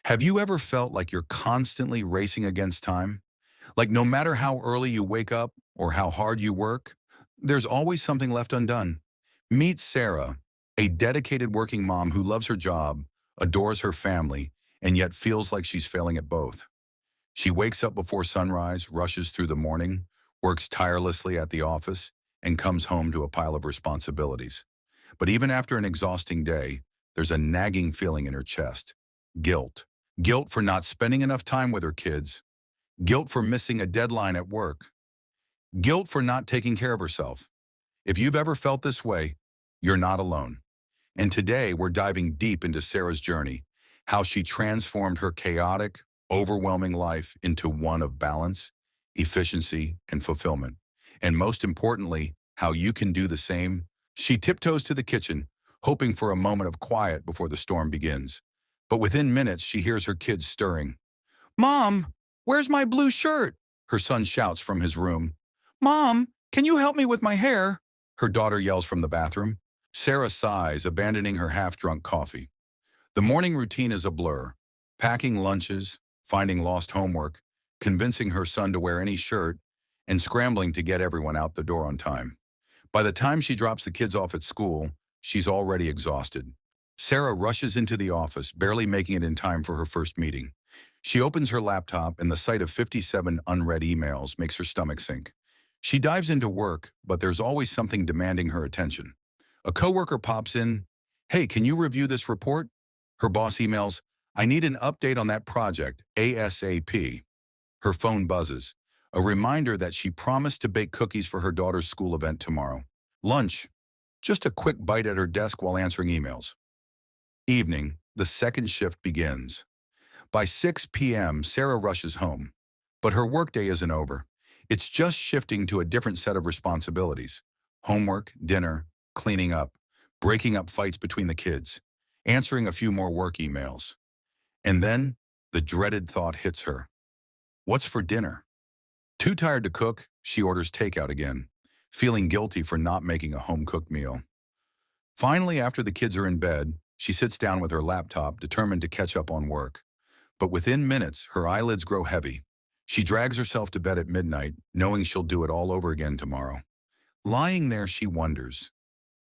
Have you ever felt like you're constantly racing against time? Like no matter how early you wake up or how hard you work, there's always something left undone. Meet Sarah, a dedicated working mom who loves her job, adores her family, and yet feels like she's failing at both. She wakes up before sunrise, rushes through the morning, works tirelessly at the office, and comes home to a pile of responsibilities. But even after an exhausting day, there's a nagging feeling in her chest. Guilt. Guilt for not spending enough time with her kids. Guilt for missing a deadline at work. Guilt for not taking care of herself. If you've ever felt this way, you're not alone. And today we're diving deep into Sarah's journey, how she transformed her chaotic, overwhelming life into one of balance, efficiency, and fulfillment. And most importantly, how you can do the same. She tiptoes to the kitchen, hoping for a moment of quiet before the storm begins. But within minutes, she hears her kids stirring. "Mom, where's my blue shirt?" her son shouts from his room. "Mom, can you help me with my hair?" her daughter yells from the bathroom. Sarah sighs, abandoning her half-drunk coffee. The morning routine is a blur. Packing lunches, finding lost homework, convincing her son to wear any shirt, and scrambling to get everyone out the door on time. By the time she drops the kids off at school, she's already exhausted. Sarah rushes into the office, barely making it in time for her first meeting. She opens her laptop, and the sight of 57 unread emails makes her stomach sink. She dives into work, but there's always something demanding her attention. A coworker pops in. "Hey, can you review this report?" Her boss emails, "I need an update on that project, ASAP." Her phone buzzes, a reminder that she promised to bake cookies for her daughter's school event tomorrow. Lunch, just a quick bite at her desk while answering emails. Evening, the second shift begins. By 6 p.m., Sarah rushes home. But her workday isn't over. It's just shifting to a different set of responsibilities. Homework, dinner, cleaning up, breaking up fights between the kids, answering a few more work emails. And then, the dreaded thought hits her. What's for dinner? Too tired to cook, she orders takeout again, feeling guilty for not making a home-cooked meal. Finally, after the kids are in bed, she sits down with her laptop, determined to catch up on work. But within minutes, her eyelids grow heavy. She drags herself to bed at midnight, knowing she'll do it all over again tomorrow. Lying there, she wonders,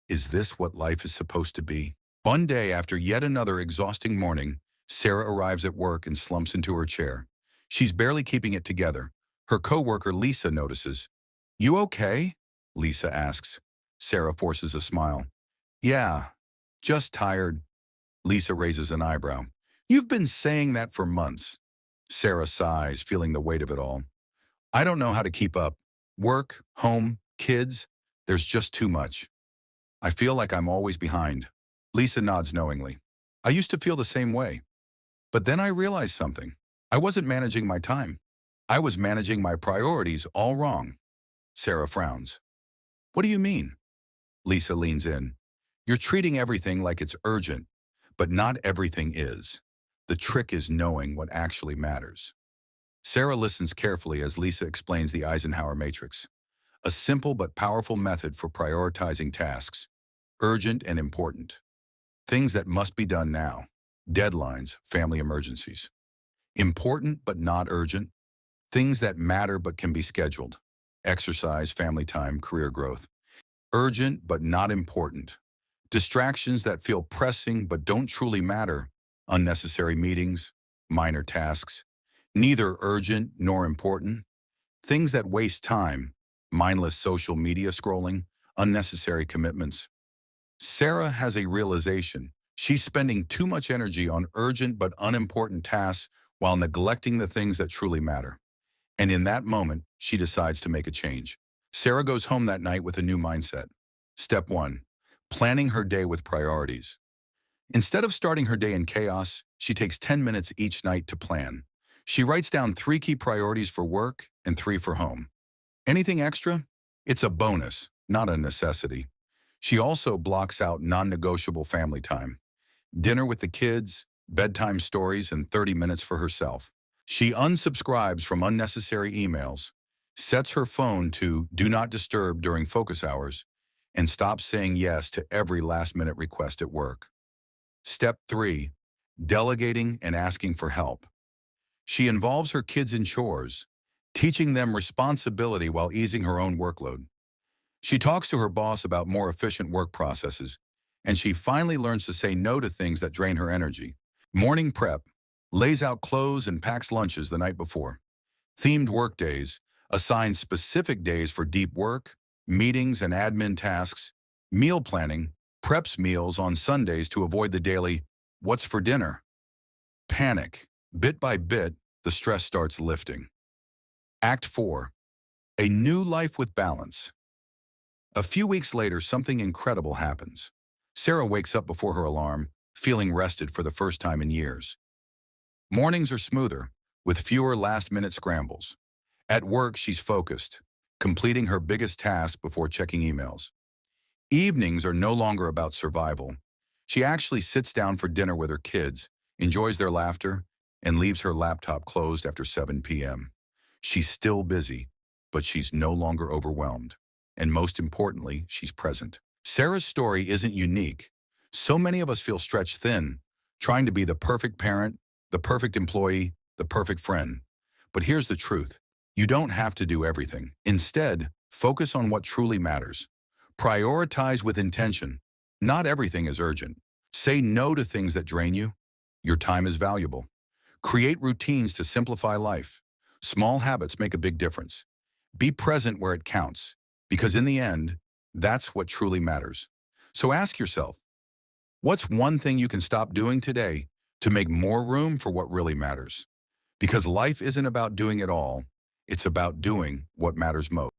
is this what life is supposed to be? One day, after yet another exhausting morning, Sarah arrives at work and slumps into her chair. She's barely keeping it together. Her coworker, Lisa, notices. "You okay?" Lisa asks. Sarah forces a smile. "Yeah, just tired." Lisa raises an eyebrow. "You've been saying that for months." Sarah sighs, feeling the weight of it all. "I don't know how to keep up. Work, home, kids, there's just too much. I feel like I'm always behind." Lisa nods knowingly. "I used to feel the same way. But then I realized something. I wasn't managing my time. I was managing my priorities all wrong." Sarah frowns. "What do you mean?" Lisa leans in. "You're treating everything like it's urgent, but not everything is. The trick is knowing what actually matters." Sarah listens carefully as Lisa explains the Eisenhower Matrix, a simple but powerful method for prioritizing tasks, urgent and important. Things that must be done now. Deadlines, family emergencies. Important but not urgent. Things that matter but can be scheduled. Exercise, family time, career growth. Urgent but not important. Distractions that feel pressing but don't truly matter. Unnecessary meetings, minor tasks. Neither urgent nor important. Things that waste time. Mindless social media scrolling. Unnecessary commitments. Sarah has a realization. She's spending too much energy on urgent but unimportant tasks while neglecting the things that truly matter. And in that moment, she decides to make a change. Sarah goes home that night with a new mindset. Step 1. Planning her day with priorities. Instead of starting her day in chaos, she takes 10 minutes each night to plan. She writes down 3 key priorities for work and 3 for home. Anything extra? It's a bonus, not a necessity. She also blocks out non-negotiable family time. Dinner with the kids, bedtime stories, and 30 minutes for herself. She unsubscribes from unnecessary emails, sets her phone to do not disturb during focus hours, and stops saying yes to every last-minute request at work. Step 3. delegating and asking for help. She involves her kids in chores, teaching them responsibility while easing her own workload. She talks to her boss about more efficient work processes, and she finally learns to say no to things that drain her energy. Morning prep, lays out clothes and packs lunches the night before. Themed work days, assigns specific days for deep work, meetings and admin tasks. Meal planning, preps meals on Sundays to avoid the daily, "What's for dinner?" Panic. Bit by bit, the stress starts lifting. Act 4. A new life with balance. A few weeks later, something incredible happens. Sarah wakes up before her alarm, feeling rested for the first time in years. Mornings are smoother, with fewer last-minute scrambles. At work, she's focused, completing her biggest task before checking emails. Evenings are no longer about survival. She actually sits down for dinner with her kids, enjoys their laughter, and leaves her laptop closed after 7 p.m. She's still busy, but she's no longer overwhelmed. And most importantly, she's present. Sarah's story isn't unique. So many of us feel stretched thin, trying to be the perfect parent, the perfect employee, the perfect friend. But here's the truth. You don't have to do everything. Instead, focus on what truly matters. Prioritize with intention. Not everything is urgent. Say no to things that drain you. Your time is valuable. Create routines to simplify life. Small habits make a big difference. Be present where it counts, because in the end, that's what truly matters. So ask yourself, what's one thing you can stop doing today to make more room for what really matters? Because life isn't about doing it all, it's about doing what matters most.